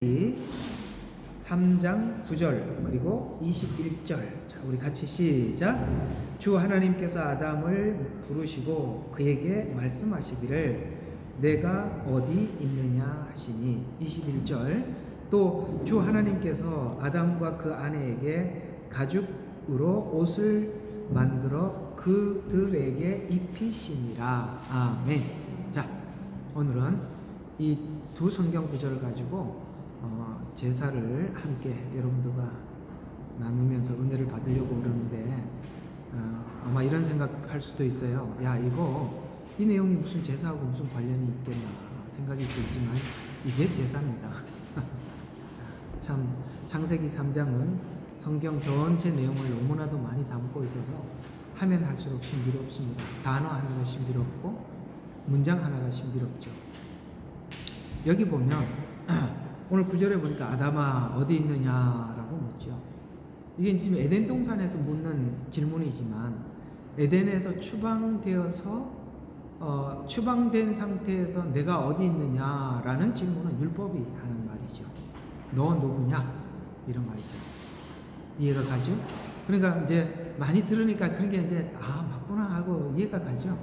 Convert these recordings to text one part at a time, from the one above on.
3장 9절 그리고 21절. 자, 우리 같이 시작. 주 하나님께서 아담을 부르시고 그에게 말씀하시기를 내가 어디 있느냐 하시니. 21절. 또 주 하나님께서 아담과 그 아내에게 가죽으로 옷을 만들어 그들에게 입히시니라. 아멘. 자, 오늘은 이 두 성경 구절을 가지고 제사를 함께 여러분들과 나누면서 은혜를 받으려고 그러는데, 아마 이런 생각할 수도 있어요. 야, 이 내용이 무슨 제사하고 무슨 관련이 있겠나 생각이 들지만 이게 제사입니다. 참 창세기 3장은 성경 전체 내용을 너무나도 많이 담고 있어서 하면 할수록 신비롭습니다. 단어 하나가 신비롭고 문장 하나가 신비롭죠. 여기 보면 오늘 9절에 보니까 아담아 어디 있느냐라고 묻죠. 이게 지금 에덴 동산에서 묻는 질문이지만 에덴에서 추방된 상태에서 내가 어디 있느냐라는 질문은 율법이 하는 말이죠. 너 누구냐? 이런 말이죠. 이해가 가죠? 그러니까 이제 많이 들으니까 그런 게 이제 맞구나 하고 이해가 가죠.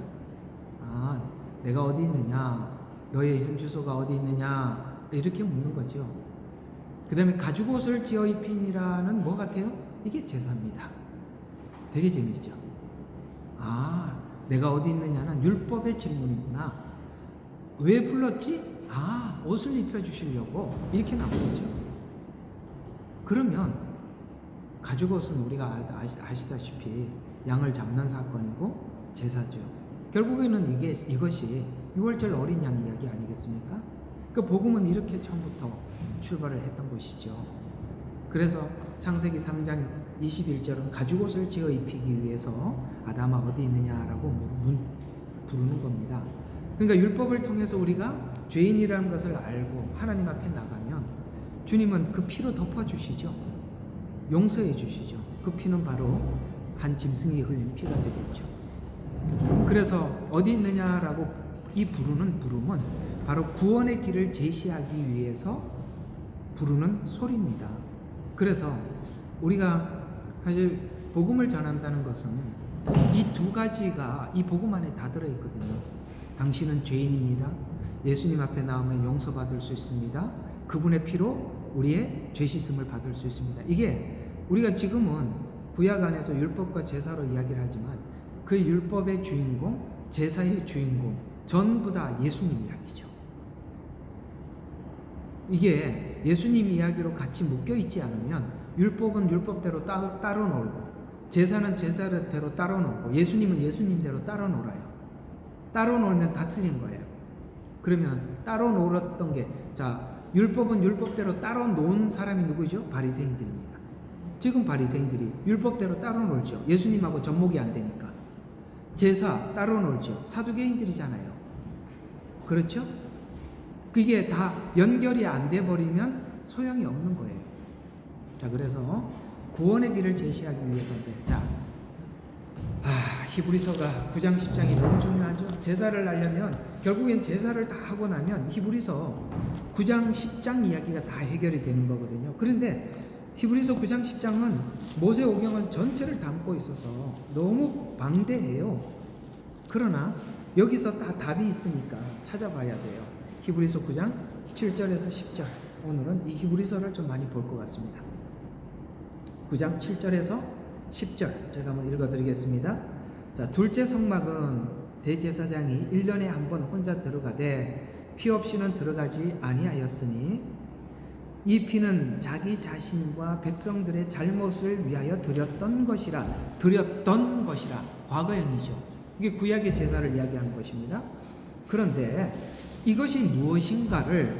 내가 어디 있느냐? 너의 현 주소가 어디 있느냐? 이렇게 묻는 거죠. 그 다음에 가죽옷을 지어 입히니라는 뭐 같아요? 이게 제사입니다. 되게 재밌죠. 내가 어디 있느냐는 율법의 질문이구나. 왜 불렀지? 옷을 입혀주시려고. 이렇게 나오죠. 그러면 가죽옷은 우리가 아시다시피 양을 잡는 사건이고 제사죠. 결국에는 이것이 6월절 어린 양 이야기 아니겠습니까? 그 복음은 이렇게 처음부터 출발을 했던 것이죠. 그래서 창세기 3장 21절은 가죽옷을 지어 입히기 위해서 아담아 어디 있느냐라고 부르는 겁니다. 그러니까 율법을 통해서 우리가 죄인이라는 것을 알고 하나님 앞에 나가면 주님은 그 피로 덮어주시죠. 용서해 주시죠. 그 피는 바로 한 짐승이 흘린 피가 되겠죠. 그래서 어디 있느냐라고 이 부르는 부름은 바로 구원의 길을 제시하기 위해서 부르는 소리입니다. 그래서 우리가 사실 복음을 전한다는 것은 이 두 가지가 이 복음 안에 다 들어있거든요. 당신은 죄인입니다. 예수님 앞에 나오면 용서받을 수 있습니다. 그분의 피로 우리의 죄 씻음을 받을 수 있습니다. 이게 우리가 지금은 구약 안에서 율법과 제사로 이야기를 하지만 그 율법의 주인공, 제사의 주인공 전부 다 예수님 이야기죠. 이게 예수님 이야기로 같이 묶여 있지 않으면 율법은 율법대로 따로 놀고 제사는 제사대로 따로 놀고 예수님은 예수님대로 따로 놀아요. 따로 놀면 다 틀린 거예요. 그러면 따로 놀았던 게, 율법은 율법대로 따로 논 사람이 누구죠? 바리새인들입니다. 지금 바리새인들이 율법대로 따로 놀죠. 예수님하고 접목이 안 되니까. 제사 따로 놀죠. 사두개인들이잖아요. 그렇죠? 그게 다 연결이 안 돼 버리면 소용이 없는 거예요. 그래서 구원의 길을 제시하기 위해서인데, 히브리서가 9장 10장이 너무 중요하죠. 제사를 하려면 결국엔 제사를 다 하고 나면 히브리서 9장 10장 이야기가 다 해결이 되는 거거든요. 그런데 히브리서 9장 10장은 모세오경은 전체를 담고 있어서 너무 방대해요. 그러나 여기서 다 답이 있으니까 찾아봐야 돼요. 히브리서 9장 7절에서 10절. 오늘은 이 히브리서를 좀 많이 볼 것 같습니다. 9장 7절에서 10절 제가 한번 읽어드리겠습니다. 둘째 성막은 대제사장이 1년에 한 번 혼자 들어가되 피 없이는 들어가지 아니하였으니 이 피는 자기 자신과 백성들의 잘못을 위하여 드렸던 것이라. 과거형이죠. 이게 구약의 제사를 이야기하는 것입니다. 그런데 이것이 무엇인가를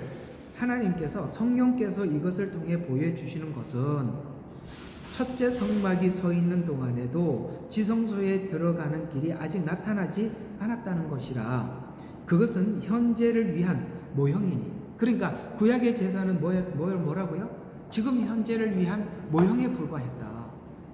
하나님께서, 성령께서 이것을 통해 보여주시는 것은 첫째 성막이 서 있는 동안에도 지성소에 들어가는 길이 아직 나타나지 않았다는 것이라. 그것은 현재를 위한 모형이니. 그러니까 구약의 제사는 뭐라고요? 지금 현재를 위한 모형에 불과했다.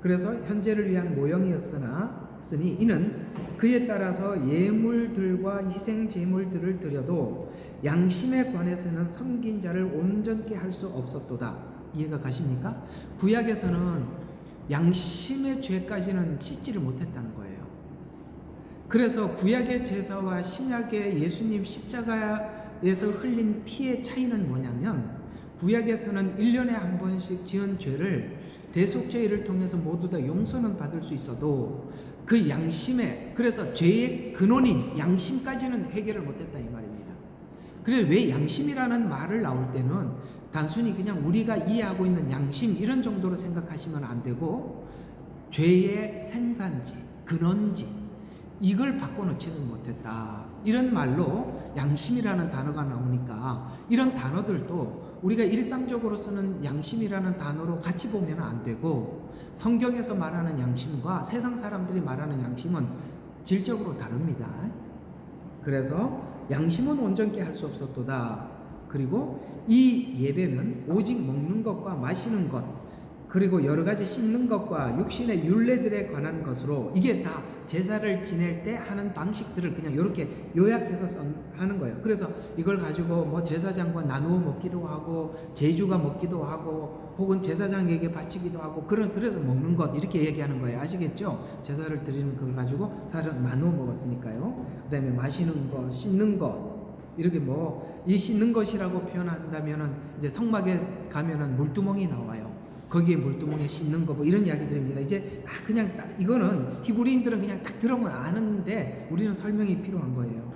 그래서 현재를 위한 모형이었으니 이는 그에 따라서 예물들과 희생 제물들을 드려도 양심에 관해서는 섬긴 자를 온전케 할 수 없었도다. 이해가 가십니까? 구약에서는 양심의 죄까지는 씻지를 못했다는 거예요. 그래서 구약의 제사와 신약의 예수님 십자가에서 흘린 피의 차이는 뭐냐면, 구약에서는 1년에 한 번씩 지은 죄를 대속죄를 통해서 모두 다 용서는 받을 수 있어도 그 양심에, 그래서 죄의 근원인 양심까지는 해결을 못했다 이 말입니다. 그래서 왜 양심이라는 말을 나올 때는 단순히 그냥 우리가 이해하고 있는 양심 이런 정도로 생각하시면 안 되고, 죄의 생산지, 근원지 이걸 바꿔놓지는 못했다, 이런 말로 양심이라는 단어가 나오니까 이런 단어들도 우리가 일상적으로 쓰는 양심이라는 단어로 같이 보면 안 되고, 성경에서 말하는 양심과 세상 사람들이 말하는 양심은 질적으로 다릅니다. 그래서 양심은 온전케 할 수 없었도다. 그리고 이 예배는 오직 먹는 것과 마시는 것, 그리고 여러 가지 씻는 것과 육신의 율례들에 관한 것으로, 이게 다 제사를 지낼 때 하는 방식들을 그냥 이렇게 요약해서 하는 거예요. 그래서 이걸 가지고 뭐 제사장과 나누어 먹기도 하고, 제주가 먹기도 하고, 혹은 제사장에게 바치기도 하고, 그래서 먹는 것 이렇게 얘기하는 거예요. 아시겠죠? 제사를 드리는 걸 가지고 사람 나누어 먹었으니까요. 그 다음에 마시는 것, 씻는 것, 이렇게 뭐 이 씻는 것이라고 표현한다면은 이제 성막에 가면은 물두멍이 나와요. 거기에 물두멍에 씻는 거 뭐 이런 이야기들입니다. 이제 다 그냥 이거는 히브리인들은 그냥 딱 들으면 아는데 우리는 설명이 필요한 거예요.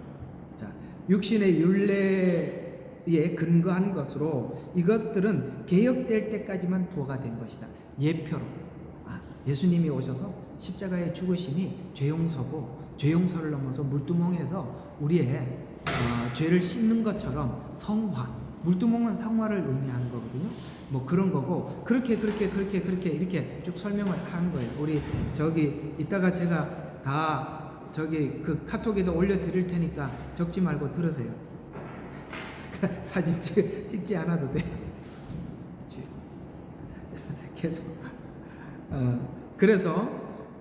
자, 육신의 율례에 근거한 것으로 이것들은 개혁될 때까지만 부어가 된 것이다. 예표로 예수님이 오셔서 십자가의 죽으심이 죄용서고, 죄용서를 넘어서 물두멍에서 우리의 죄를 씻는 것처럼 성화, 물두멍은 성화를 의미하는 거거든요. 뭐 그런 거고, 그렇게 이렇게 쭉 설명을 하는 거예요. 우리 저기 이따가 제가 다 저기 그 카톡에도 올려드릴 테니까 적지 말고 들으세요. 사진 찍지 않아도 돼. 계속. 그래서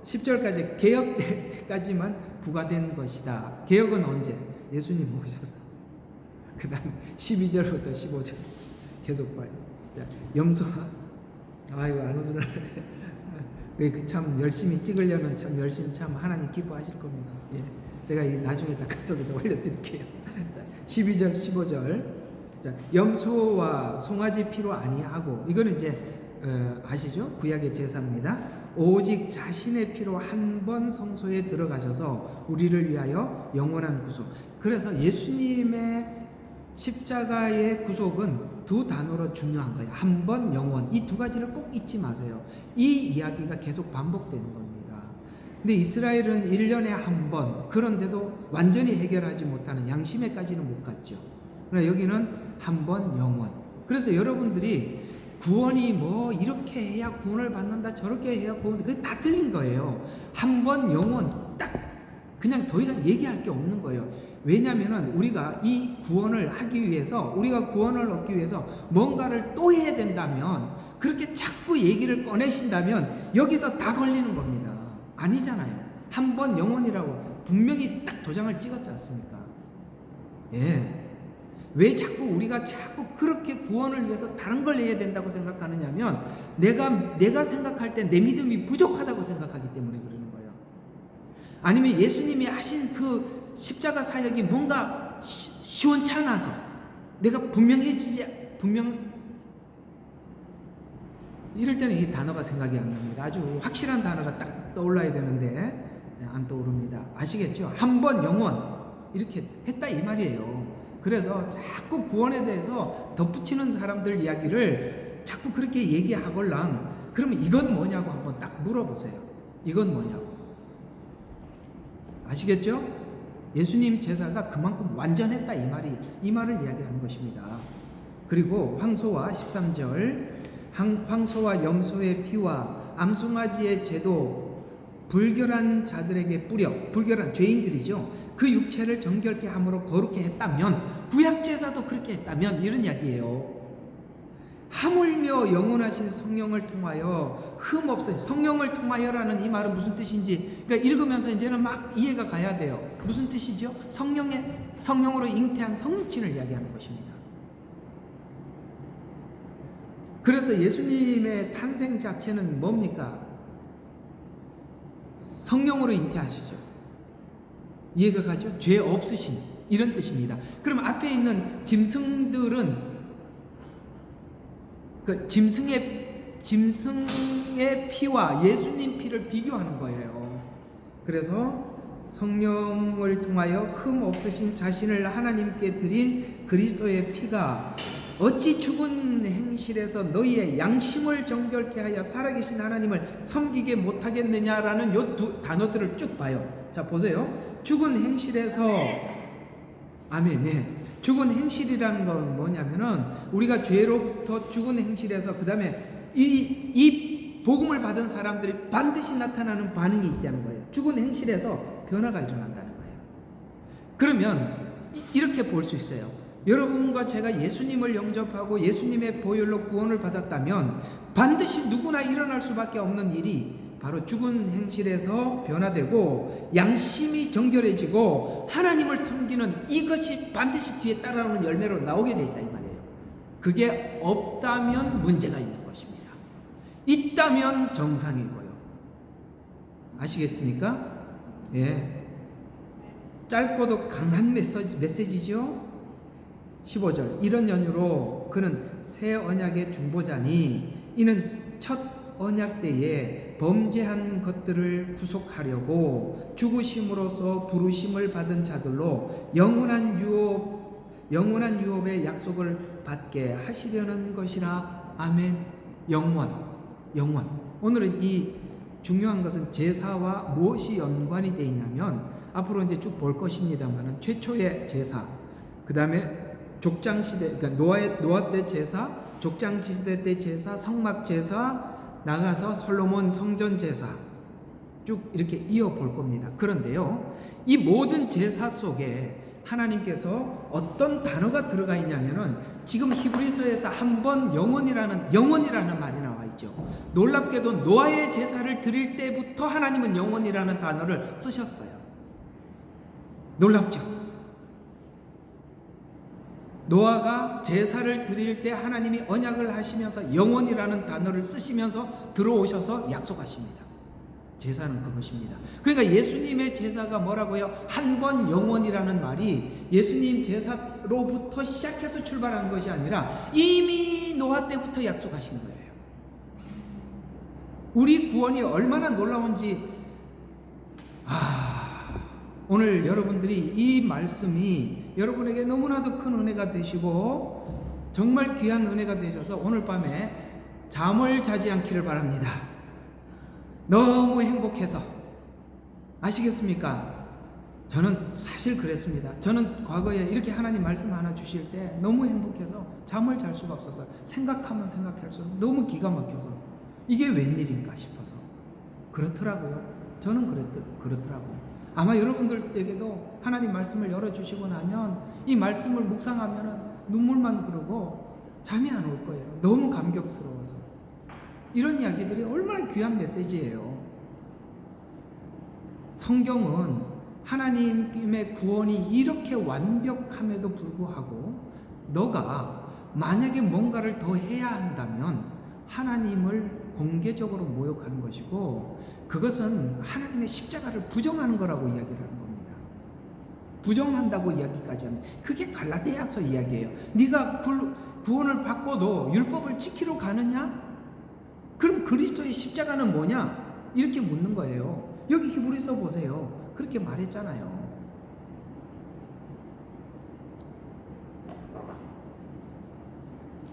10절까지 개혁까지만 부과된 것이다. 개혁은 언제? 예수님 오셔서. 그 다음 12절부터 15절 계속 봐요. 자, 염소가 아이고 안 웃으라. 참 열심히 찍으려면 참 열심히 참 하나님 기뻐하실 겁니다. 예. 제가 나중에 다 카톡에다 올려드릴게요. 자, 12절 15절. 자, 염소와 송아지 피로 아니하고, 이거는 이제 아시죠? 구약의 제사입니다. 오직 자신의 피로 한 번 성소에 들어가셔서 우리를 위하여 영원한 구속. 그래서 예수님의 십자가의 구속은 두 단어로 중요한 거예요. 한 번, 영원. 이 두 가지를 꼭 잊지 마세요. 이 이야기가 계속 반복되는 겁니다. 근데 이스라엘은 1년에 한 번, 그런데도 완전히 해결하지 못하는 양심에까지는 못 갔죠. 그러나 여기는 한 번, 영원. 그래서 여러분들이 구원이 뭐 이렇게 해야 구원을 받는다, 저렇게 해야 구원, 그게 다 틀린 거예요. 한 번, 영원, 딱 그냥 더 이상 얘기할 게 없는 거예요. 왜냐하면 우리가 이 구원을 하기 위해서, 우리가 구원을 얻기 위해서 뭔가를 또 해야 된다면, 그렇게 자꾸 얘기를 꺼내신다면 여기서 다 걸리는 겁니다. 아니잖아요. 한 번 영원이라고 분명히 딱 도장을 찍었지 않습니까? 예. 왜 자꾸 우리가 자꾸 그렇게 구원을 위해서 다른 걸 해야 된다고 생각하느냐면, 내가 생각할 때 내 믿음이 부족하다고 생각하기 때문에 그러는 거예요. 아니면 예수님이 하신 그 십자가 사역이 뭔가 시원찮아서, 내가 이럴 때는 이 단어가 생각이 안 납니다. 아주 확실한 단어가 딱 떠올라야 되는데 안 떠오릅니다. 아시겠죠? 한 번 영원 이렇게 했다 이 말이에요. 그래서 자꾸 구원에 대해서 덧붙이는 사람들 이야기를 자꾸 그렇게 얘기하걸랑, 그러면 이건 뭐냐고 한번 딱 물어보세요. 이건 뭐냐고. 아시겠죠? 예수님 제사가 그만큼 완전했다 이 말을 이야기하는 것입니다. 그리고 황소와 13절, 황소와 염소의 피와 암송아지의 제도 불결한 자들에게 뿌려, 불결한 죄인들이죠. 그 육체를 정결케 함으로 거룩게 했다면, 구약 제사도 그렇게 했다면, 이런 이야기예요. 하물며 영원하신 성령을 통하여 흠없으니, 성령을 통하여라는 이 말은 무슨 뜻인지, 그러니까 읽으면서 이제는 막 이해가 가야 돼요. 무슨 뜻이죠? 성령으로 잉태한 성육신을 이야기하는 것입니다. 그래서 예수님의 탄생 자체는 뭡니까? 성령으로 잉태하시죠. 이해가 가죠? 죄 없으신 이런 뜻입니다. 그럼 앞에 있는 짐승들은 그 짐승의 피와 예수님 피를 비교하는 거예요. 그래서 성령을 통하여 흠 없으신 자신을 하나님께 드린 그리스도의 피가 어찌 죽은 행실에서 너희의 양심을 정결케 하여 살아계신 하나님을 섬기게 못하겠느냐라는 요 두 단어들을 쭉 봐요. 자, 보세요. 죽은 행실에서, 아멘. 예. 죽은 행실이라는 건 뭐냐면은 우리가 죄로부터 죽은 행실에서 그 다음에 이 복음을 받은 사람들이 반드시 나타나는 반응이 있다는 거예요. 죽은 행실에서 변화가 일어난다는 거예요. 그러면 이렇게 볼 수 있어요. 여러분과 제가 예수님을 영접하고 예수님의 보혈로 구원을 받았다면 반드시 누구나 일어날 수밖에 없는 일이 바로 죽은 행실에서 변화되고 양심이 정결해지고 하나님을 섬기는 이것이 반드시 뒤에 따라오는 열매로 나오게 돼 있다 이 말이에요. 그게 없다면 문제가 있는 것입니다. 있다면 정상이고요. 아시겠습니까? 예. 짧고도 강한 메시지죠. 15절 이런 연유로 그는 새 언약의 중보자니 이는 첫 언약 때에 범죄한 것들을 구속하려고 죽으심으로써 부르심을 받은 자들로 영원한 유업의 약속을 받게 하시려는 것이라. 아멘. 영원. 오늘은 이 중요한 것은 제사와 무엇이 연관이 되어 있냐면 앞으로 이제 쭉 볼 것입니다만은 최초의 제사, 그 다음에 족장 시대, 그러니까 노아 때 제사, 족장 시대 때 제사, 성막 제사, 나가서 솔로몬 성전 제사 쭉 이렇게 이어 볼 겁니다. 그런데요, 이 모든 제사 속에 하나님께서 어떤 단어가 들어가 있냐면은 지금 히브리서에서 한번 영원이라는 말이 나와 있죠. 놀랍게도 노아의 제사를 드릴 때부터 하나님은 영원이라는 단어를 쓰셨어요. 놀랍죠? 노아가 제사를 드릴 때 하나님이 언약을 하시면서 영원이라는 단어를 쓰시면서 들어오셔서 약속하십니다. 제사는 그것입니다. 그러니까 예수님의 제사가 뭐라고요? 한 번 영원이라는 말이 예수님 제사로부터 시작해서 출발한 것이 아니라 이미 노아 때부터 약속하신 거예요. 우리 구원이 얼마나 놀라운지 오늘 여러분들이 이 말씀이 여러분에게 너무나도 큰 은혜가 되시고 정말 귀한 은혜가 되셔서 오늘 밤에 잠을 자지 않기를 바랍니다. 너무 행복해서. 아시겠습니까? 저는 사실 그랬습니다. 저는 과거에 이렇게 하나님 말씀 하나 주실 때 너무 행복해서 잠을 잘 수가 없어서 생각하면 생각할수록 너무 기가 막혀서 이게 웬일인가 싶어서 그렇더라고요. 저는 그렇더라고요. 아마 여러분들에게도 하나님 말씀을 열어주시고 나면 이 말씀을 묵상하면 눈물만 흐르고 잠이 안 올 거예요. 너무 감격스러워서. 이런 이야기들이 얼마나 귀한 메시지예요. 성경은 하나님의 구원이 이렇게 완벽함에도 불구하고 너가 만약에 뭔가를 더 해야 한다면 하나님을 공개적으로 모욕하는 것이고 그것은 하나님의 십자가를 부정하는 거라고 이야기를 하는 겁니다. 부정한다고 이야기까지 하면 그게 갈라디아서 이야기예요. 네가 구원을 받고도 율법을 지키러 가느냐? 그럼 그리스도의 십자가는 뭐냐? 이렇게 묻는 거예요. 여기 히브리서 보세요. 그렇게 말했잖아요.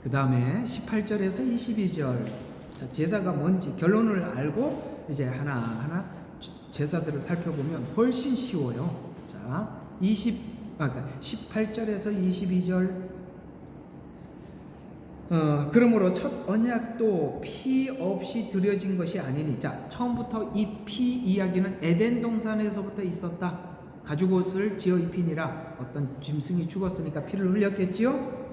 그 다음에 18절에서 22절. 자, 제사가 뭔지 결론을 알고 이제 하나하나 제사들을 살펴보면 훨씬 쉬워요. 자, 18절에서 22절. 그러므로 첫 언약도 피 없이 드려진 것이 아니니. 자, 처음부터 이 피 이야기는 에덴 동산에서부터 있었다. 가죽옷을 지어 입히니라. 어떤 짐승이 죽었으니까 피를 흘렸겠지요.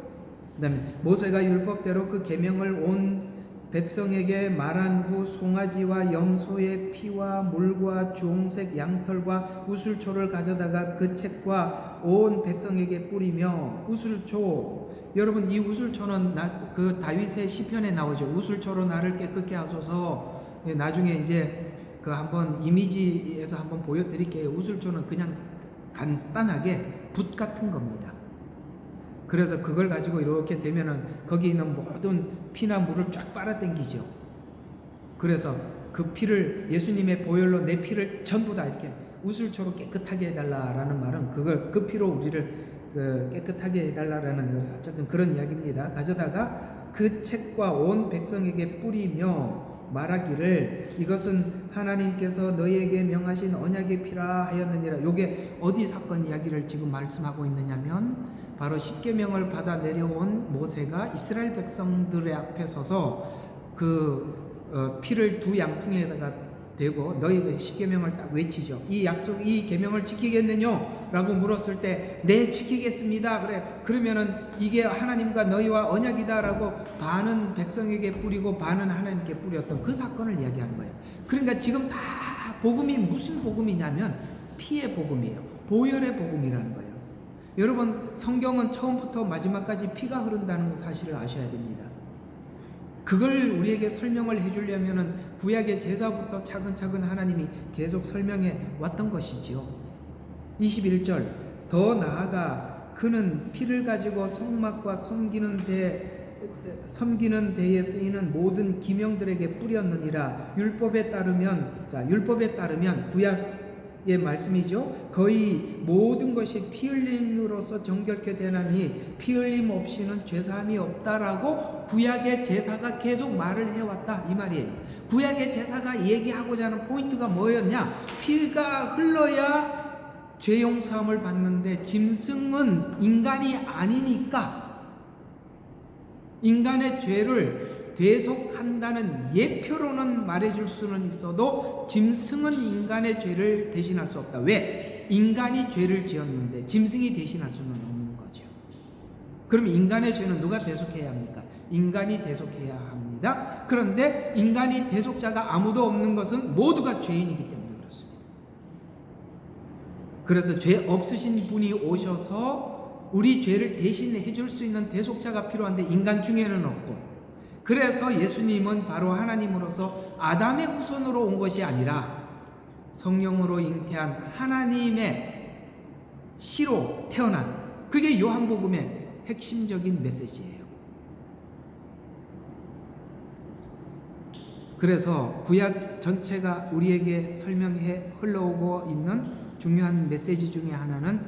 그 다음에 모세가 율법대로 그 계명을 온 백성에게 말한 후 송아지와 염소의 피와 물과 주홍색 양털과 우슬초를 가져다가 그 책과 온 백성에게 뿌리며 우슬초, 여러분 이 우슬초는 그 다윗의 시편에 나오죠. 우슬초로 나를 깨끗게 하소서. 나중에 이제 그 한번 이미지에서 한번 보여드릴게요. 우슬초는 그냥 간단하게 붓 같은 겁니다. 그래서 그걸 가지고 이렇게 되면은 거기 있는 모든 피나 물을 쫙 빨아당기죠. 그래서 그 피를 예수님의 보혈로 내 피를 전부 다 이렇게 우슬초로 깨끗하게 해달라라는 말은 그 피로 우리를 깨끗하게 해달라라는 어쨌든 그런 이야기입니다. 가져다가 그 책과 온 백성에게 뿌리며 말하기를 이것은 하나님께서 너희에게 명하신 언약의 피라 하였느니라. 요게 어디 사건 이야기를 지금 말씀하고 있느냐면 바로 십계명을 받아 내려온 모세가 이스라엘 백성들의 앞에 서서 그 피를 두 양풍에다가 대고 너희가 십계명을 딱 외치죠. 이 약속, 이 계명을 지키겠느냐? 라고 물었을 때 네, 지키겠습니다. 그러면은 이게 하나님과 너희와 언약이다라고 반은 백성에게 뿌리고 반은 하나님께 뿌렸던 그 사건을 이야기하는 거예요. 그러니까 지금 다 복음이 무슨 복음이냐면 피의 복음이에요. 보혈의 복음이라는 거예요. 여러분 성경은 처음부터 마지막까지 피가 흐른다는 사실을 아셔야 됩니다. 그걸 우리에게 설명을 해주려면은 구약의 제사부터 차근차근 하나님이 계속 설명해 왔던 것이지요. 21절 더 나아가 그는 피를 가지고 성막과 섬기는 데에 쓰이는 모든 기명들에게 뿌렸느니라. 율법에 따르면 구약의 말씀이죠. 거의 모든 것이 피 흘림으로써 정결케 되나니 피 흘림 없이는 죄사함이 없다라고 구약의 제사가 계속 말을 해왔다 이 말이에요. 구약의 제사가 얘기하고자 하는 포인트가 뭐였냐? 피가 흘러야 죄 용서함을 받는데 짐승은 인간이 아니니까 인간의 죄를 대속한다는 예표로는 말해줄 수는 있어도 짐승은 인간의 죄를 대신할 수 없다. 왜? 인간이 죄를 지었는데 짐승이 대신할 수는 없는 거죠. 그럼 인간의 죄는 누가 대속해야 합니까? 인간이 대속해야 합니다. 그런데 인간이 대속자가 아무도 없는 것은 모두가 죄인이기 때문에 그렇습니다. 그래서 죄 없으신 분이 오셔서 우리 죄를 대신해 줄 수 있는 대속자가 필요한데 인간 중에는 없고, 그래서 예수님은 바로 하나님으로서 아담의 후손으로 온 것이 아니라 성령으로 잉태한 하나님의 씨로 태어난, 그게 요한복음의 핵심적인 메시지예요. 그래서 구약 전체가 우리에게 설명해 흘러오고 있는 중요한 메시지 중에 하나는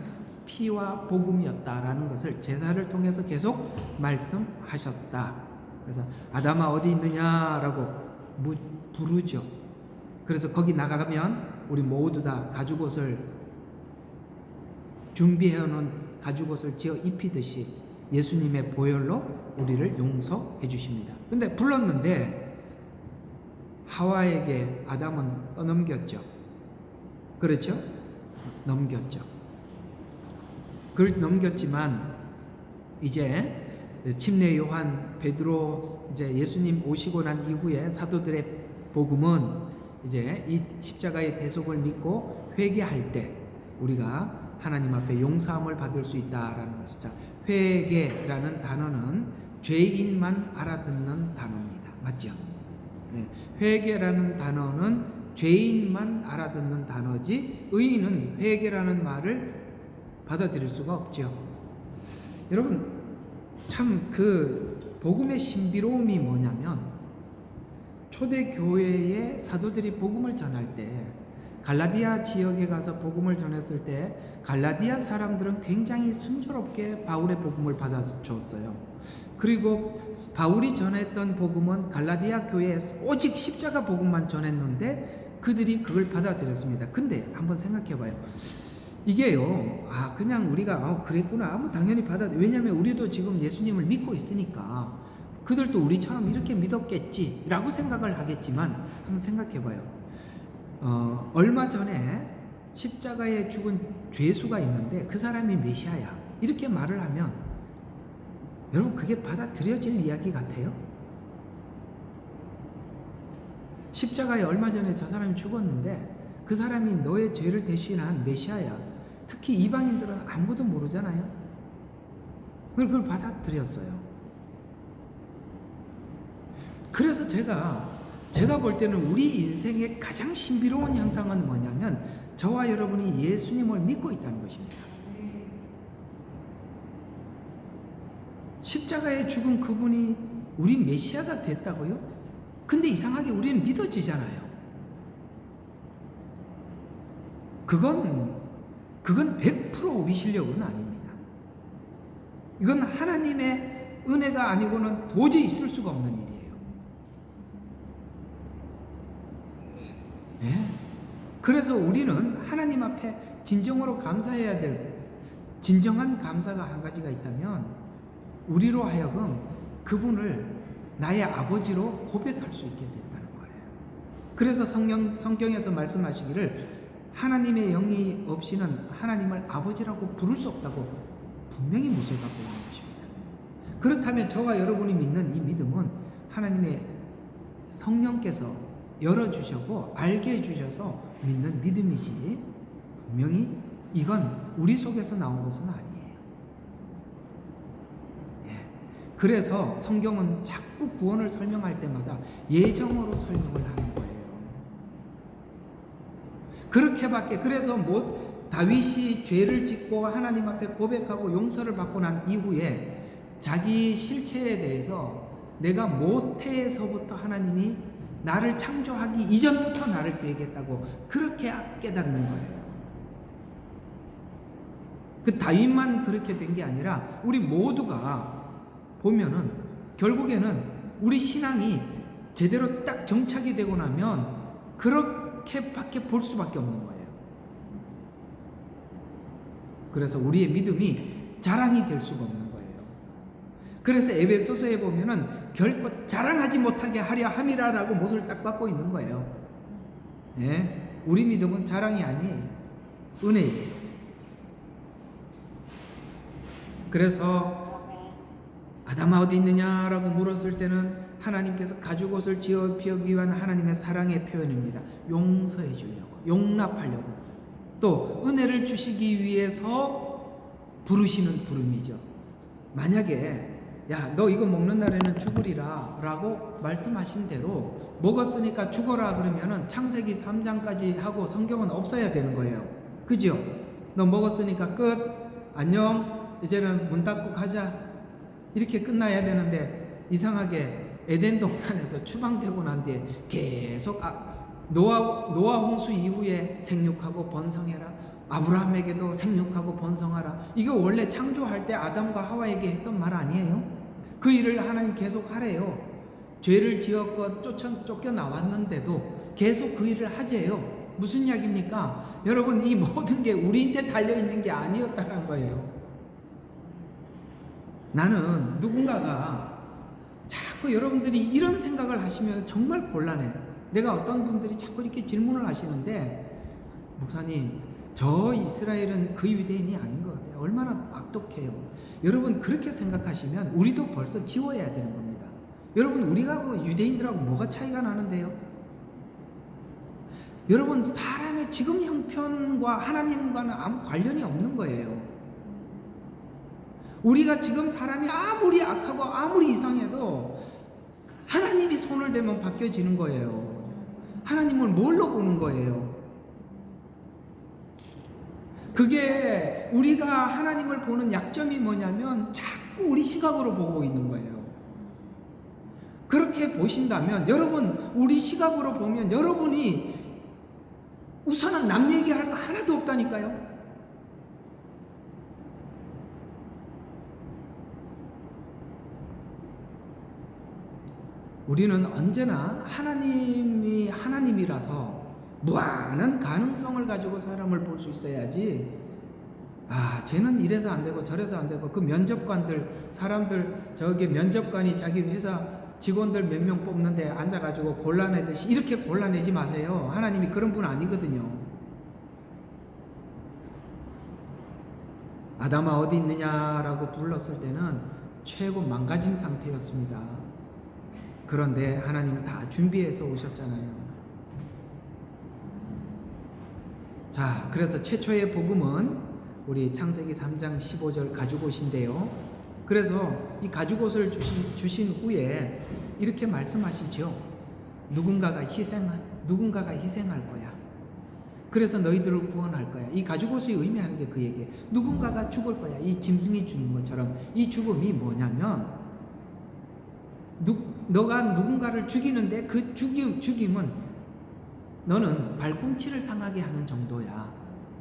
피와 복음이었다라는 것을 제사를 통해서 계속 말씀하셨다. 그래서 아담아 어디 있느냐라고 부르죠. 그래서 거기 나가면 우리 모두 다 가죽옷을 준비해놓은 가죽옷을 지어 입히듯이 예수님의 보혈로 우리를 용서해 주십니다. 근데 불렀는데 하와에게 아담은 떠넘겼죠. 그렇죠? 넘겼죠. 그걸 넘겼지만 이제 침례 요한, 베드로, 이제 예수님 오시고 난 이후에 사도들의 복음은 이제 이 십자가의 대속을 믿고 회개할 때 우리가 하나님 앞에 용서함을 받을 수 있다라는 것이죠. 회개라는 단어는 죄인만 알아듣는 단어입니다. 맞죠? 네. 회개라는 단어는 죄인만 알아듣는 단어지 의인은 회개라는 말을 받아들일 수가 없죠. 여러분 참 그 복음의 신비로움이 뭐냐면 초대교회의 사도들이 복음을 전할 때 갈라디아 지역에 가서 복음을 전했을 때 갈라디아 사람들은 굉장히 순조롭게 바울의 복음을 받아주었어요. 그리고 바울이 전했던 복음은 갈라디아 교회에 오직 십자가 복음만 전했는데 그들이 그걸 받아들였습니다. 근데 한번 생각해봐요. 이게요, 그냥 우리가 그랬구나, 당연히 왜냐하면 우리도 지금 예수님을 믿고 있으니까 그들도 우리처럼 이렇게 믿었겠지라고 생각을 하겠지만 한번 생각해봐요. 얼마 전에 십자가에 죽은 죄수가 있는데 그 사람이 메시아야 이렇게 말을 하면 여러분 그게 받아들여질 이야기 같아요? 십자가에 얼마 전에 저 사람이 죽었는데 그 사람이 너의 죄를 대신한 메시아야. 특히 이방인들은 아무것도 모르잖아요. 그걸 받아들였어요. 그래서 제가 볼 때는 우리 인생의 가장 신비로운 현상은 뭐냐면 저와 여러분이 예수님을 믿고 있다는 것입니다. 십자가에 죽은 그분이 우리 메시아가 됐다고요? 근데 이상하게 우리는 믿어지잖아요. 그건 100% 우리 실력은 아닙니다. 이건 하나님의 은혜가 아니고는 도저히 있을 수가 없는 일이에요. 네? 그래서 우리는 하나님 앞에 진정으로 감사해야 될 진정한 감사가 한 가지가 있다면 우리로 하여금 그분을 나의 아버지로 고백할 수 있게 됐다는 거예요. 그래서 성경에서 말씀하시기를 하나님의 영이 없이는 하나님을 아버지라고 부를 수 없다고 분명히 무엇을 갖고 있는 것입니다. 그렇다면 저와 여러분이 믿는 이 믿음은 하나님의 성령께서 열어주셨고 알게 해주셔서 믿는 믿음이지 분명히 이건 우리 속에서 나온 것은 아니에요. 그래서 성경은 자꾸 구원을 설명할 때마다 예정으로 설명을 하는 거예요. 그렇게밖에 그래서 다윗이 죄를 짓고 하나님 앞에 고백하고 용서를 받고 난 이후에 자기 실체에 대해서 내가 모태에서부터 하나님이 나를 창조하기 이전부터 나를 계획했다고 그렇게 깨닫는 거예요. 그 다윗만 그렇게 된 게 아니라 우리 모두가 보면은 결국에는 우리 신앙이 제대로 딱 정착이 되고 나면 그렇게밖에 볼 수밖에 없는 거예요. 그래서 우리의 믿음이 자랑이 될 수가 없는 거예요. 그래서 에베소서에 보면은 결코 자랑하지 못하게 하려 함이라라고 못을 딱 받고 있는 거예요. 네? 우리 믿음은 자랑이 아니에요. 은혜예요. 그래서 아담아 어디 있느냐라고 물었을 때는 하나님께서 가죽옷을 지어 입히기 위한 하나님의 사랑의 표현입니다. 용서해 주려고, 용납하려고, 또 은혜를 주시기 위해서 부르시는 부름이죠. 만약에 야, 너 이거 먹는 날에는 죽으리라 라고 말씀하신 대로 먹었으니까 죽어라 그러면은 창세기 3장까지 하고 성경은 없어야 되는 거예요. 그죠? 너 먹었으니까 끝, 안녕, 이제는 문 닫고 가자 이렇게 끝나야 되는데 이상하게 에덴 동산에서 추방되고 난 뒤에 계속 노아 홍수 이후에 생육하고 번성해라, 아브라함에게도 생육하고 번성하라. 이거 원래 창조할 때 아담과 하와에게 했던 말 아니에요? 그 일을 하나님 계속 하래요. 죄를 지었고 쫓겨나왔는데도 계속 그 일을 하재요. 무슨 이야기입니까? 여러분, 이 모든 게 우리한테 달려있는 게 아니었다는 거예요. 나는 누군가가 자꾸 여러분들이 이런 생각을 하시면 정말 곤란해. 내가 어떤 분들이 자꾸 이렇게 질문을 하시는데, 목사님, 저 이스라엘은 그 유대인이 아닌 것 같아요. 얼마나 악독해요. 여러분, 그렇게 생각하시면 우리도 벌써 지워야 되는 겁니다. 여러분, 우리가 그 유대인들하고 뭐가 차이가 나는데요? 여러분, 사람의 지금 형편과 하나님과는 아무 관련이 없는 거예요. 우리가 지금 사람이 아무리 악하고 아무리 이상해도 하나님이 손을 대면 바뀌어지는 거예요. 하나님을 뭘로 보는 거예요? 그게 우리가 하나님을 보는 약점이 뭐냐면 자꾸 우리 시각으로 보고 있는 거예요. 그렇게 보신다면 여러분, 우리 시각으로 보면 여러분이 우선은 남 얘기할 거 하나도 없다니까요. 우리는 언제나 하나님이 하나님이라서 무한한 가능성을 가지고 사람을 볼 수 있어야지, 쟤는 이래서 안 되고 저래서 안 되고, 그 면접관들, 사람들, 저기 면접관이 자기 회사 직원들 몇 명 뽑는데 앉아가지고 골라내듯이 이렇게 골라내지 마세요. 하나님이 그런 분 아니거든요. 아담아 어디 있느냐라고 불렀을 때는 최고 망가진 상태였습니다. 그런데 하나님은 다 준비해서 오셨잖아요. 자, 그래서 최초의 복음은 우리 창세기 3장 15절 가죽옷인데요. 그래서 이 가죽옷을 주신 후에 이렇게 말씀하시죠. 누군가가 희생할 거야. 그래서 너희들을 구원할 거야. 이 가죽옷이 의미하는 게 그 얘기예요. 누군가가 죽을 거야. 이 짐승이 죽는 것처럼 이 죽음이 뭐냐면 너가 누군가를 죽이는데 그 죽임은 너는 발꿈치를 상하게 하는 정도야.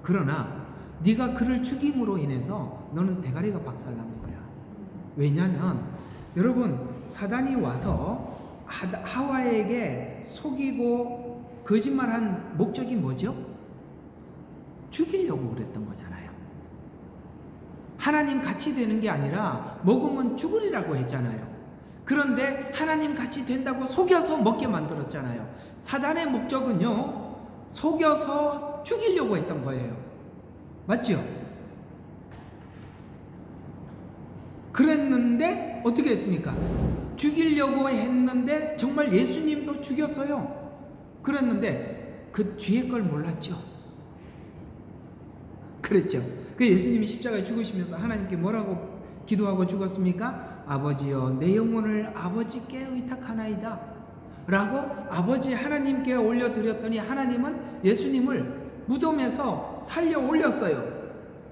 그러나 네가 그를 죽임으로 인해서 너는 대가리가 박살나는 거야. 왜냐하면 여러분 사단이 와서 하와에게 속이고 거짓말한 목적이 뭐죠? 죽이려고 그랬던 거잖아요. 하나님 같이 되는 게 아니라 먹으면 죽으리라고 했잖아요. 그런데 하나님 같이 된다고 속여서 먹게 만들었잖아요. 사단의 목적은요, 속여서 죽이려고 했던 거예요. 맞죠? 그랬는데 어떻게 했습니까? 죽이려고 했는데 정말 예수님도 죽였어요. 그랬는데 그 뒤에 걸 몰랐죠. 그랬죠. 그 예수님이 십자가에 죽으시면서 하나님께 뭐라고 기도하고 죽었습니까? 아버지여 내 영혼을 아버지께 의탁하나이다 라고 아버지 하나님께 올려드렸더니 하나님은 예수님을 무덤에서 살려 올렸어요.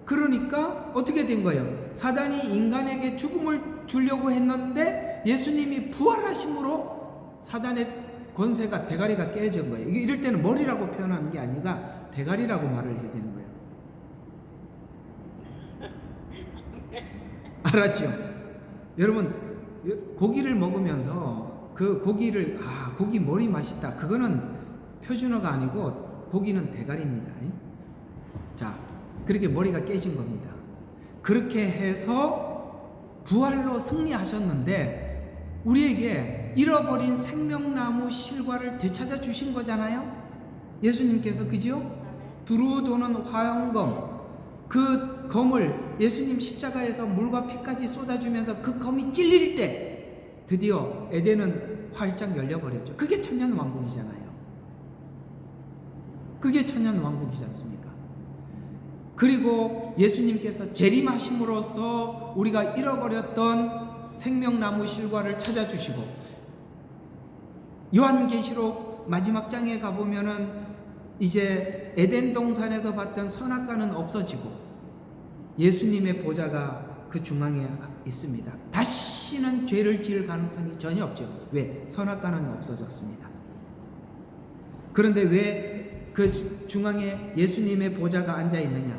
그러니까 어떻게 된 거예요? 사단이 인간에게 죽음을 주려고 했는데 예수님이 부활하심으로 사단의 권세가 대가리가 깨진 거예요. 이럴 때는 머리라고 표현하는 게 아니라 대가리라고 말을 해야 되는 거예요. 알았죠? 여러분 고기를 먹으면서 그 고기를 고기 머리 맛있다 그거는 표준어가 아니고 고기는 대가리입니다. 자, 그렇게 머리가 깨진 겁니다. 그렇게 해서 부활로 승리하셨는데 우리에게 잃어버린 생명나무 실과를 되찾아 주신 거잖아요. 예수님께서 그죠? 두루 도는 화영검 그 검을 예수님 십자가에서 물과 피까지 쏟아주면서 그 검이 찔릴 때 드디어 에덴은 활짝 열려버렸죠. 그게 천년왕국이잖아요. 그게 천년왕국이지 않습니까? 그리고 예수님께서 재림하심으로써 우리가 잃어버렸던 생명나무 실과를 찾아주시고 요한계시록 마지막 장에 가보면은 이제 에덴 동산에서 봤던 선악과는 없어지고 예수님의 보좌가 그 중앙에 있습니다. 다시는 죄를 지을 가능성이 전혀 없죠. 왜? 선악과는 없어졌습니다. 그런데 왜 그 중앙에 예수님의 보좌가 앉아 있느냐?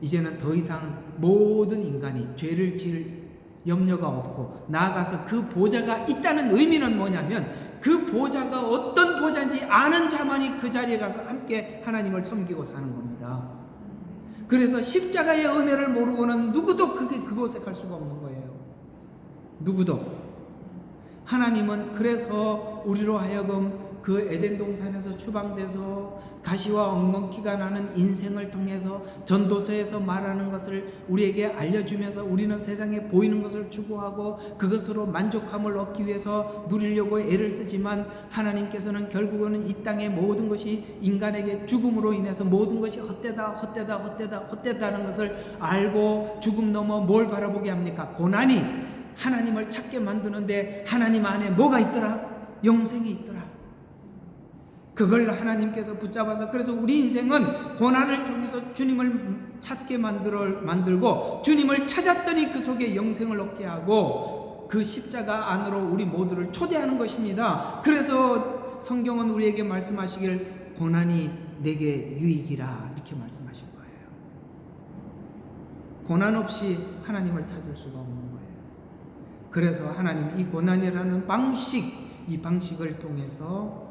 이제는 더 이상 모든 인간이 죄를 지을 염려가 없고 나아가서 그 보좌가 있다는 의미는 뭐냐면 그 보좌가 어떤 보좌인지 아는 자만이 그 자리에 가서 함께 하나님을 섬기고 사는 겁니다. 그래서 십자가의 은혜를 모르고는 누구도 그곳에 갈 수가 없는 거예요. 누구도. 하나님은 그래서 우리로 하여금 그 에덴 동산에서 추방돼서 가시와 엉겅퀴가 나는 인생을 통해서 전도서에서 말하는 것을 우리에게 알려주면서 우리는 세상에 보이는 것을 추구하고 그것으로 만족함을 얻기 위해서 누리려고 애를 쓰지만 하나님께서는 결국은 이 땅의 모든 것이 인간에게 죽음으로 인해서 모든 것이 헛되다는 것을 알고 죽음 넘어 뭘 바라보게 합니까? 고난이 하나님을 찾게 만드는데 하나님 안에 뭐가 있더라? 영생이 있더라. 그걸 하나님께서 붙잡아서 그래서 우리 인생은 고난을 통해서 주님을 찾게 만들고 주님을 찾았더니 그 속에 영생을 얻게 하고 그 십자가 안으로 우리 모두를 초대하는 것입니다. 그래서 성경은 우리에게 말씀하시길 고난이 내게 유익이라 이렇게 말씀하신 거예요. 고난 없이 하나님을 찾을 수가 없는 거예요. 그래서 하나님 이 고난이라는 이 방식을 통해서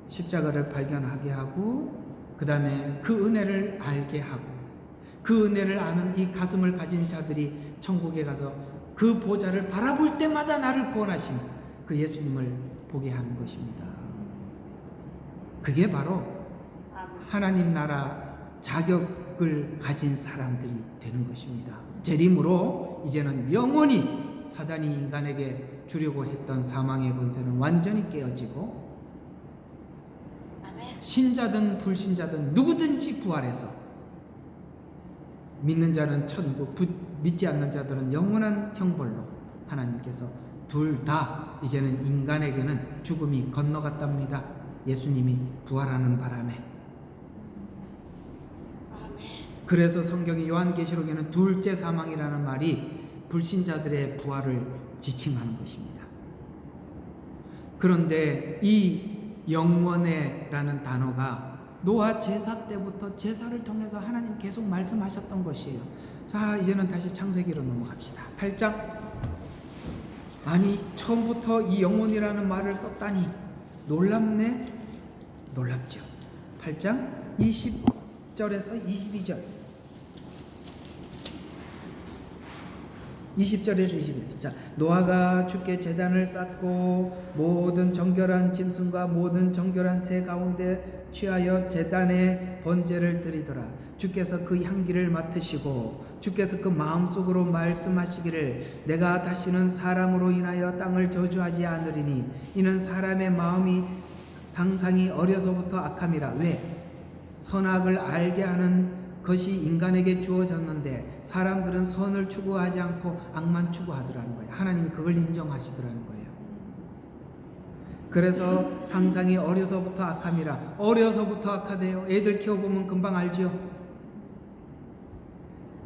십자가를 발견하게 하고 그 다음에 그 은혜를 알게 하고 그 은혜를 아는 이 가슴을 가진 자들이 천국에 가서 그 보좌를 바라볼 때마다 나를 구원하신 그 예수님을 보게 하는 것입니다. 그게 바로 하나님 나라 자격을 가진 사람들이 되는 것입니다. 재림으로 이제는 영원히 사단이 인간에게 주려고 했던 사망의 권세는 완전히 깨어지고 신자든 불신자든 누구든지 부활해서 믿는 자는 천국, 믿지 않는 자들은 영원한 형벌로 하나님께서 둘 다 이제는 인간에게는 죽음이 건너갔답니다. 예수님이 부활하는 바람에. 그래서 성경의 요한계시록에는 둘째 사망이라는 말이 불신자들의 부활을 지칭하는 것입니다. 그런데 이 영원해라는 단어가 노아 제사 때부터 제사를 통해서 하나님 계속 말씀하셨던 것이에요. 자, 이제는 다시 창세기로 넘어갑시다. 8장. 아니, 처음부터 이 영혼이라는 말을 썼다니 놀랍네. 놀랍죠. 8장 20절에서 22절. 20절에서 21절. 자, 노아가 주께 제단을 쌓고 모든 정결한 짐승과 모든 정결한 새 가운데 취하여 제단에 번제를 드리더라. 주께서 그 향기를 맡으시고 주께서 그 마음속으로 말씀하시기를 내가 다시는 사람으로 인하여 땅을 저주하지 않으리니 이는 사람의 마음이 상상이 어려서부터 악함이라. 왜? 선악을 알게 하는 것이 인간에게 주어졌는데 사람들은 선을 추구하지 않고 악만 추구하더라는 거예요. 하나님이 그걸 인정하시더라는 거예요. 그래서 상상이 어려서부터 악함이라. 어려서부터 악하대요. 애들 키워보면 금방 알죠.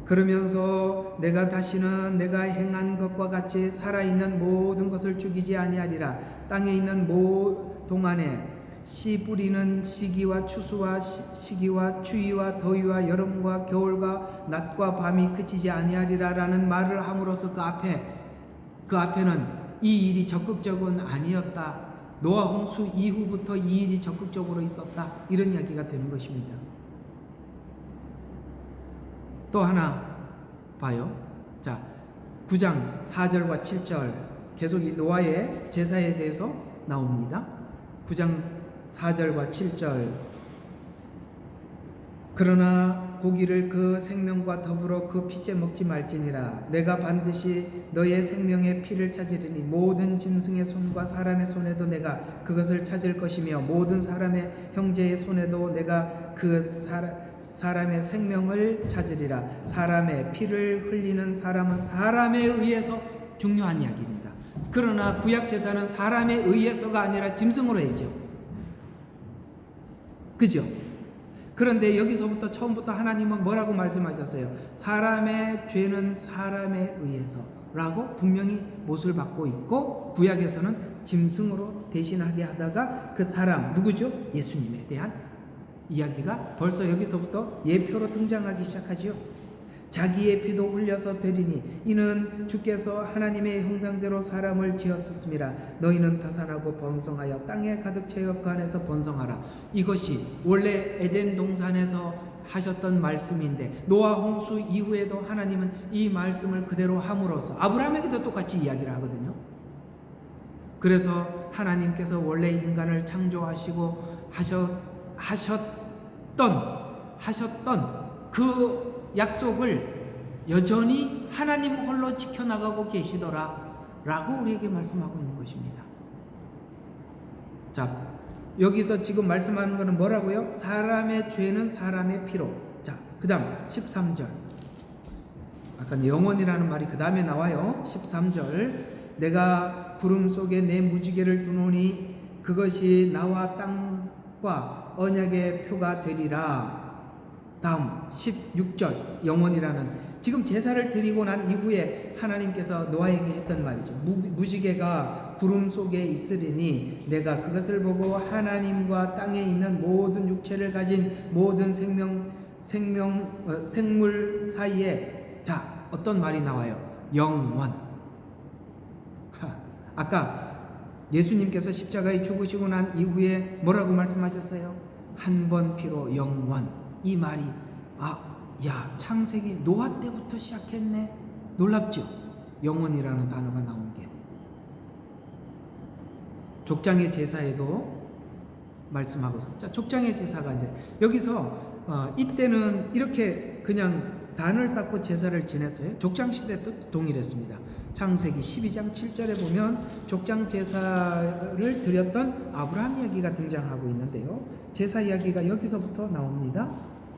그러면서 내가 다시는 내가 행한 것과 같이 살아있는 모든 것을 죽이지 아니하리라. 땅에 있는 동안에 씨 뿌리는 시기와 추수와 시기와 추위와 더위와 여름과 겨울과 낮과 밤이 그치지 아니하리라 라는 말을 함으로써 그 앞에는 이 일이 적극적은 아니었다. 노아 홍수 이후부터 이 일이 적극적으로 있었다. 이런 이야기가 되는 것입니다. 또 하나 봐요. 자, 9장 4절과 7절 계속 이 노아의 제사에 대해서 나옵니다. 9장 4절과 7절. 그러나 고기를 그 생명과 더불어 그 피째 먹지 말지니라. 내가 반드시 너의 생명의 피를 찾으리니 모든 짐승의 손과 사람의 손에도 내가 그것을 찾을 것이며 모든 사람의 형제의 손에도 내가 그 사람의 생명을 찾으리라. 사람의 피를 흘리는 사람은 사람에 의해서 중요한 이야기입니다. 그러나 구약 제사는 사람에 의해서가 아니라 짐승으로 했죠. 그죠? 그런데 여기서부터 처음부터 하나님은 뭐라고 말씀하셨어요? 사람의 죄는 사람에 의해서 라고 분명히 못을 받고 있고, 구약에서는 짐승으로 대신하게 하다가 그 사람 누구죠? 예수님에 대한 이야기가 벌써 여기서부터 예표로 등장하기 시작하죠. 자기의 피도 흘려서 되리니 이는 주께서 하나님의 형상대로 사람을 지었습니다. 너희는 다산하고 번성하여 땅에 가득 채워 그 안에서 번성하라. 이것이 원래 에덴 동산에서 하셨던 말씀인데 노아 홍수 이후에도 하나님은 이 말씀을 그대로 함으로써 아브라함에게도 똑같이 이야기를 하거든요. 그래서 하나님께서 원래 인간을 창조하시고 하셨던 그 약속을 여전히 하나님 홀로 지켜나가고 계시더라 라고 우리에게 말씀하고 있는 것입니다. 자, 여기서 지금 말씀하는 것은 뭐라고요? 사람의 죄는 사람의 피로. 자, 그 다음 13절. 아까 영원이라는 말이 그 다음에 나와요. 13절. 내가 구름 속에 내 무지개를 두노니 그것이 나와 땅과 언약의 표가 되리라. 다음 16절 영원이라는, 지금 제사를 드리고 난 이후에 하나님께서 노아에게 했던 말이죠. 무지개가 구름 속에 있으리니 내가 그것을 보고 하나님과 땅에 있는 모든 육체를 가진 모든 생물 사이에, 자, 어떤 말이 나와요? 영원. 아까 예수님께서 십자가에 죽으시고 난 이후에 뭐라고 말씀하셨어요? 한 번 피로 영원. 이 말이 창세기 노아 때부터 시작했네. 놀랍죠? 영원이라는 단어가 나온 게 족장의 제사에도 말씀하고 있어요. 자, 족장의 제사가 이제 여기서 이때는 이렇게 그냥 단을 쌓고 제사를 지냈어요. 족장 시대 때 동일했습니다. 창세기 12장 7절에 보면 족장 제사를 드렸던 아브라함 이야기가 등장하고 있는데요. 제사 이야기가 여기서부터 나옵니다.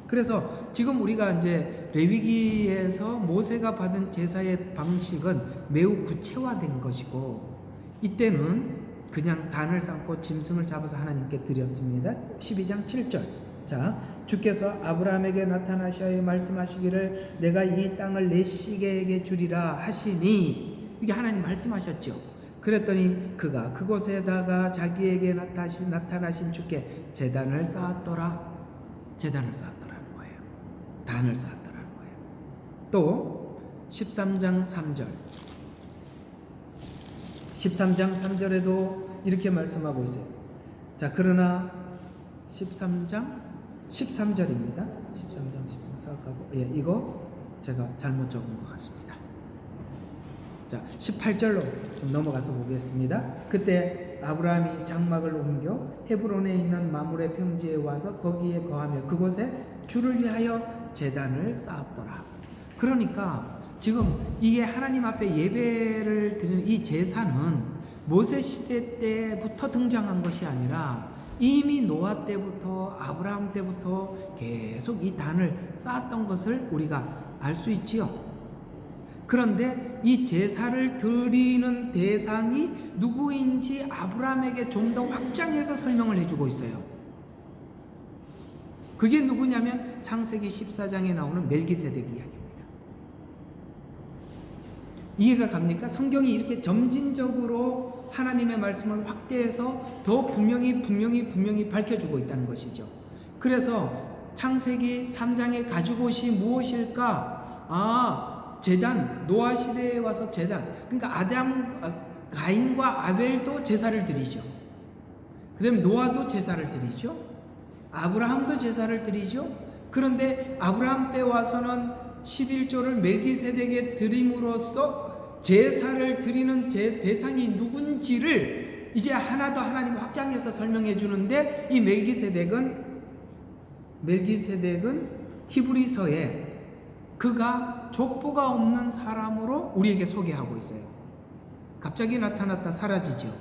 그래서 지금 우리가 이제 레위기에서 모세가 받은 제사의 방식은 매우 구체화된 것이고, 이때는 그냥 단을 쌓고 짐승을 잡아서 하나님께 드렸습니다. 12장 7절. 자, 주께서 아브라함에게 나타나셔야 말씀하시기를 내가 이 땅을 내 시계에게 주리라 하시니, 이게 하나님 말씀하셨죠. 그랬더니 그가 그곳에다가 자기에게 나타나신 주께 제단을 쌓았더라. 제단을 쌓았더라는 거예요. 단을 쌓았더라는 거예요. 또 13장 3절. 13장 3절에도 이렇게 말씀하고 있어요. 자, 그러나 13절입니다. 13장 14가고, 예, 이거 제가 잘못 적은 것 같습니다. 자, 18절로 좀 넘어가서 보겠습니다. 그때 아브라함이 장막을 옮겨 헤브론에 있는 마므레 평지에 와서 거기에 거하며 그곳에 주를 위하여 제단을 쌓았더라. 그러니까 지금 이게 하나님 앞에 예배를 드리는 이 제사는 모세 시대 때부터 등장한 것이 아니라 이미 노아 때부터 아브라함 때부터 계속 이 단을 쌓았던 것을 우리가 알 수 있지요. 그런데 이 제사를 드리는 대상이 누구인지 아브라함에게 좀 더 확장해서 설명을 해주고 있어요. 그게 누구냐면 창세기 14장에 나오는 멜기세덱 이야기입니다. 이해가 갑니까? 성경이 이렇게 점진적으로 하나님의 말씀을 확대해서 더 분명히 밝혀주고 있다는 것이죠. 그래서 창세기 3장에 가지고 오신 무엇일까? 제단, 노아 시대에 와서 제단. 그러니까 가인과 아벨도 제사를 드리죠. 그 다음에 노아도 제사를 드리죠. 아브라함도 제사를 드리죠. 그런데 아브라함 때 와서는 11조를 멜기세덱에 드림으로써 제사를 드리는 대상이 누군지를 이제 하나 더 하나님 확장해서 설명해 주는데, 이 멜기세덱은 히브리서에 그가 족보가 없는 사람으로 우리에게 소개하고 있어요. 갑자기 나타났다 사라지죠.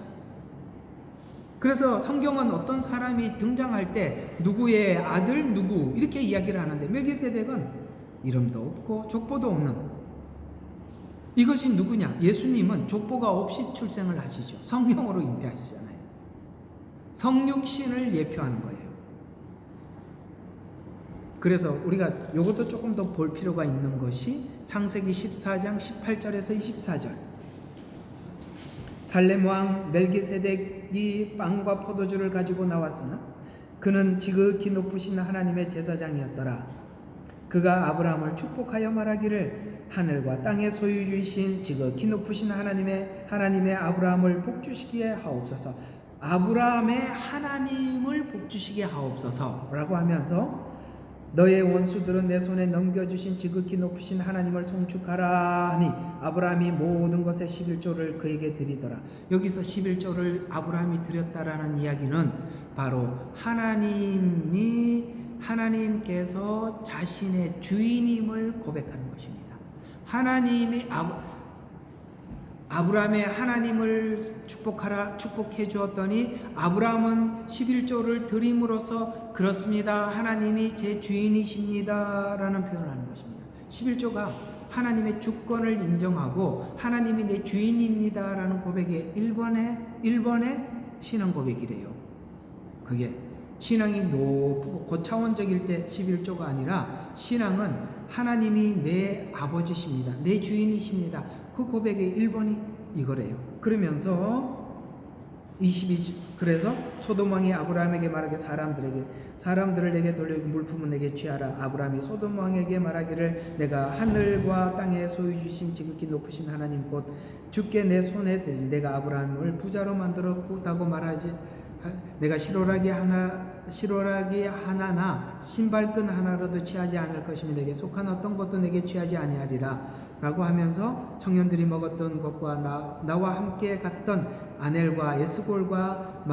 그래서 성경은 어떤 사람이 등장할 때 누구의 아들 누구 이렇게 이야기를 하는데, 멜기세덱은 이름도 없고 족보도 없는, 이것이 누구냐? 예수님은 족보가 없이 출생을 하시죠. 성령으로 잉태하시잖아요. 성육신을 예표하는 거예요. 그래서 우리가 이것도 조금 더 볼 필요가 있는 것이 창세기 14장 18절에서 24절. 살렘 왕 멜기세덱이 빵과 포도주를 가지고 나왔으나 그는 지극히 높으신 하나님의 제사장이었더라. 그가 아브라함을 축복하여 말하기를 하늘과 땅의 소유주이신 지극히 높으신 하나님의 아브라함을 복주시기에 하옵소서. 아브라함의 하나님을 복주시기에 하옵소서라고 하면서 너의 원수들은 내 손에 넘겨주신 지극히 높으신 하나님을 송축하라 하니 아브라함이 모든 것의 11조를 그에게 드리더라. 여기서 11조를 아브라함이 드렸다라는 이야기는 바로 하나님께서 자신의 주인임을 고백하는 것입니다. 하나님이 아브라함의 하나님을 축복해 주었더니 아브라함은 11조를 드림으로써 그렇습니다, 하나님이 제 주인이십니다 라는 표현을 하는 것입니다. 11조가 하나님의 주권을 인정하고 하나님이 내 주인입니다 라는 고백의 1번의 신앙 고백이래요. 그게 신앙이 높고 고차원적일 때 11조가 아니라 신앙은 하나님이 내 아버지십니다, 내 주인이십니다, 그 고백의 1번이 이거래요. 그러면서 22절, 그래서 소돔 왕이 아브라함에게 말하기를 사람들을 내게 돌리고 물품은 내게 취하라. 아브라함이 소돔 왕에게 말하기를 내가 하늘과 땅의 소유주신 지극히 높으신 하나님 곧 주께 내 손에 대지 내가 아브라함을 부자로 만들었다고 말하지. 내가 시로라기 하나나 신발끈 하나라도 취하지 않을 것이며 내게 속한 어떤 것도 내게 취하지 아니하리라. 라고 하면서 청년들이 먹었던 것과 나와 함께 갔던 아넬과 에스골과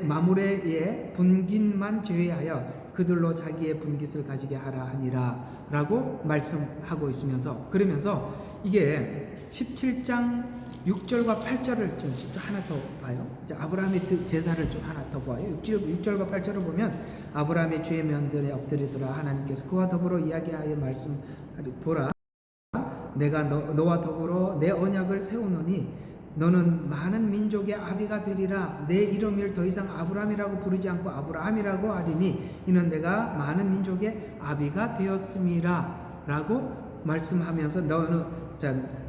마무레의 분깃만 제외하여 그들로 자기의 분깃을 가지게 하라 하니라 라고 말씀하고 있으면서, 그러면서 이게 17장 6절과 8절을 좀 하나 더 봐요. 이제 아브라함의 제사를 좀 하나 더 봐요. 6절과 8절을 보면 아브라함의 주의 면들에 엎드리더라. 하나님께서 그와 더불어 이야기하여 보라, 내가 너와 더불어 내 언약을 세우노니 너는 많은 민족의 아비가 되리라. 내 이름을 더 이상 아브라함이라고 부르지 않고 아브라함이라고 하리니 이는 내가 많은 민족의 아비가 되었음이라 라고 말씀하면서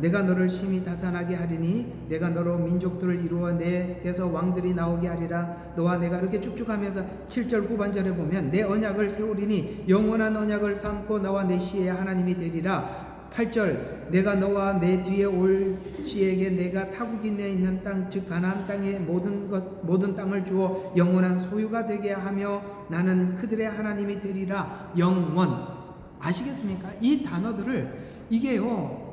내가 너를 심히 다산하게 하리니 내가 너로 민족들을 이루어 내게서 왕들이 나오게 하리라. 너와 내가 이렇게 쭉쭉 하면서 7절 후반절에 보면 내 언약을 세우리니 영원한 언약을 삼고 나와 내 시의 하나님이 되리라. 8절 내가 너와 내 뒤에 올 시에게 내가 타국이 내 있는 땅 즉 가나안 땅의 모든 땅을 주어 영원한 소유가 되게 하며 나는 그들의 하나님이 되리라. 영원, 아시겠습니까? 이 단어들을 이게요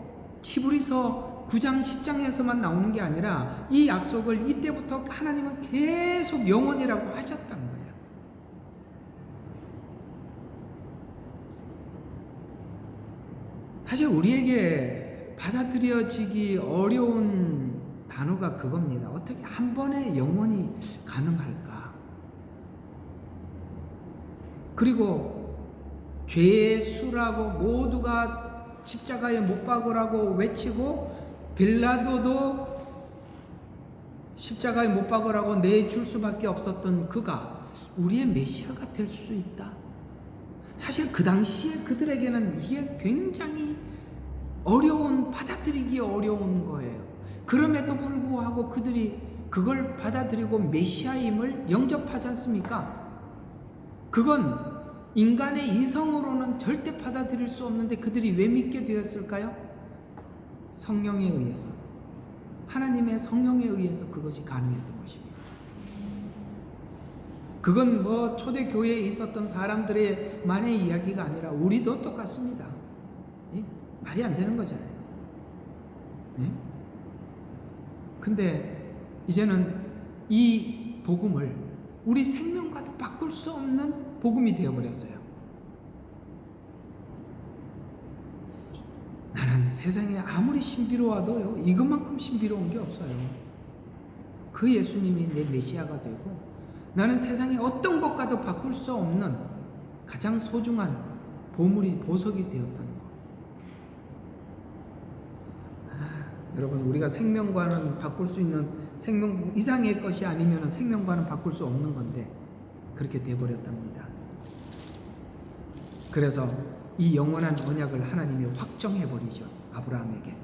히브리서 9장 10장에서만 나오는 게 아니라 이 약속을 이때부터 하나님은 계속 영원이라고 하셨다는 거예요. 사실 우리에게 받아들여지기 어려운 단어가 그겁니다. 어떻게 한 번에 영원히 가능할까? 그리고 죄의 수라고 모두가 십자가에 못 박으라고 외치고 빌라도도 십자가에 못 박으라고 내줄 수밖에 없었던 그가 우리의 메시아가 될 수 있다. 사실 그 당시에 그들에게는 이게 굉장히 받아들이기 어려운 거예요. 그럼에도 불구하고 그들이 그걸 받아들이고 메시아임을 영접하지 않습니까? 그건 인간의 이성으로는 절대 받아들일 수 없는데 그들이 왜 믿게 되었을까요? 성령에 의해서, 하나님의 성령에 의해서 그것이 가능했던 것입니다. 그건 초대 교회에 있었던 사람들의 만의 이야기가 아니라 우리도 똑같습니다. 예? 말이 안 되는 거잖아요. 예? 근데 이제는 이 복음을 우리 생명과도 바꿀 수 없는 복음이 되어버렸어요. 나는 세상에 아무리 신비로워도요 이것만큼 신비로운 게 없어요. 그 예수님이 내 메시아가 되고 나는 세상에 어떤 것과도 바꿀 수 없는 가장 소중한 보석이 되었다는 것. 여러분, 우리가 생명과는 바꿀 수 있는 생명 이상의 것이 아니면 생명과는 바꿀 수 없는 건데 그렇게 되어버렸답니다. 그래서 이 영원한 언약을 하나님이 확정해버리죠. 아브라함에게.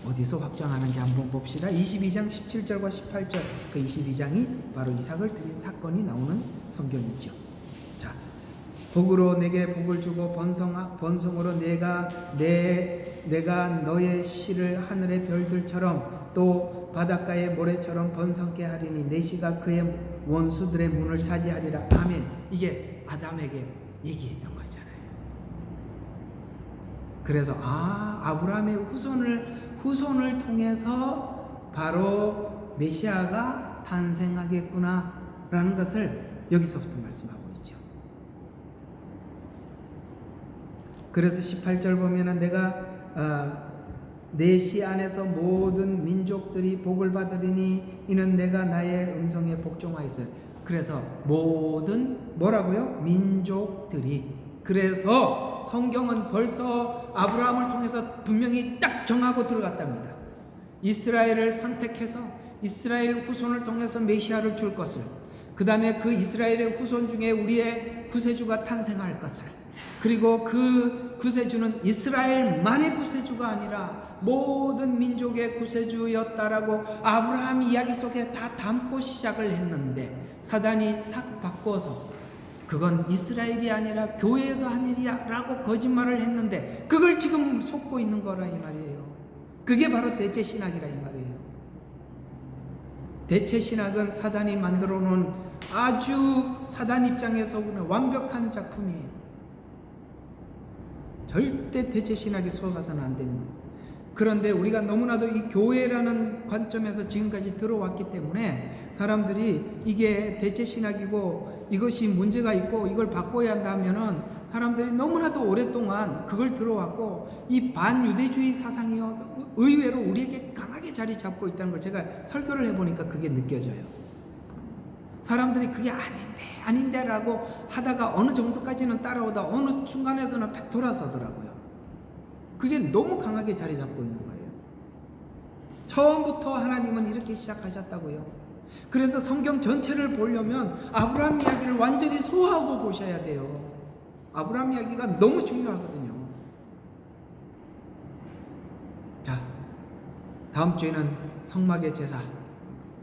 어디서 확정하는지 한번 봅시다. 22장 17절과 18절, 그 22장이 바로 이삭을 드린 사건이 나오는 성경이죠. 자, 복으로 내게 복을 주고 번성으로 내가 너의 씨를 하늘의 별들처럼 또 바닷가의 모래처럼 번성케 하리니 내 씨가 그의 원수들의 문을 차지하리라. 아멘. 이게 아담에게 얘기했던 거잖아요. 그래서 아브라함의 후손을 통해서 바로 메시아가 탄생하겠구나 라는 것을 여기서부터 말씀하고 있죠. 그래서 18절 보면은 내가 내 씨 안에서 모든 민족들이 복을 받으리니 이는 내가 나의 음성에 복종하였어요. 그래서 모든 뭐라고요? 민족들이. 그래서 성경은 벌써 아브라함을 통해서 분명히 딱 정하고 들어갔답니다. 이스라엘을 선택해서 이스라엘 후손을 통해서 메시아를 줄 것을, 그 다음에 그 이스라엘의 후손 중에 우리의 구세주가 탄생할 것을, 그리고 그 구세주는 이스라엘만의 구세주가 아니라 모든 민족의 구세주였다라고 아브라함 이야기 속에 다 담고 시작을 했는데 사단이 싹 바꿔서 그건 이스라엘이 아니라 교회에서 한 일이야 라고 거짓말을 했는데 그걸 지금 속고 있는 거라 이 말이에요. 그게 바로 대체신학이라 이 말이에요. 대체신학은 사단이 만들어 놓은 아주 사단 입장에서 보면 완벽한 작품이에요. 절대 대체신학에 속아서는 안 됩니다. 그런데 우리가 너무나도 이 교회라는 관점에서 지금까지 들어왔기 때문에 사람들이 이게 대체 신학이고 이것이 문제가 있고 이걸 바꿔야 한다면은 사람들이 너무나도 오랫동안 그걸 들어왔고 이 반유대주의 사상이요 의외로 우리에게 강하게 자리 잡고 있다는 걸 제가 설교를 해보니까 그게 느껴져요. 사람들이 그게 아닌데라고 하다가 어느 정도까지는 따라오다 어느 중간에서는 백 돌아서더라고요. 그게 너무 강하게 자리 잡고 있는 거예요. 처음부터 하나님은 이렇게 시작하셨다고요. 그래서 성경 전체를 보려면 아브라함 이야기를 완전히 소화하고 보셔야 돼요. 아브라함 이야기가 너무 중요하거든요. 자, 다음 주에는 성막의 제사.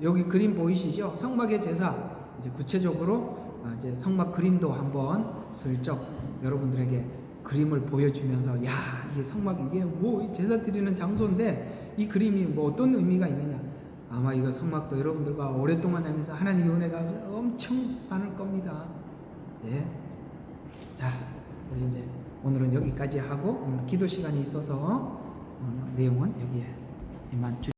여기 그림 보이시죠? 성막의 제사. 이제 구체적으로 이제 성막 그림도 한번 슬쩍 여러분들에게 그림을 보여주면서 야, 이게 성막 이게 뭐 제사 드리는 장소인데 이 그림이 뭐 어떤 의미가 있느냐. 아마 이거 성막도 여러분들과 오랫동안 하면서 하나님의 은혜가 엄청 많을 겁니다. 예. 자, 우리 이제 오늘은 여기까지 하고 오늘 기도 시간이 있어서 오늘 내용은 여기에 이만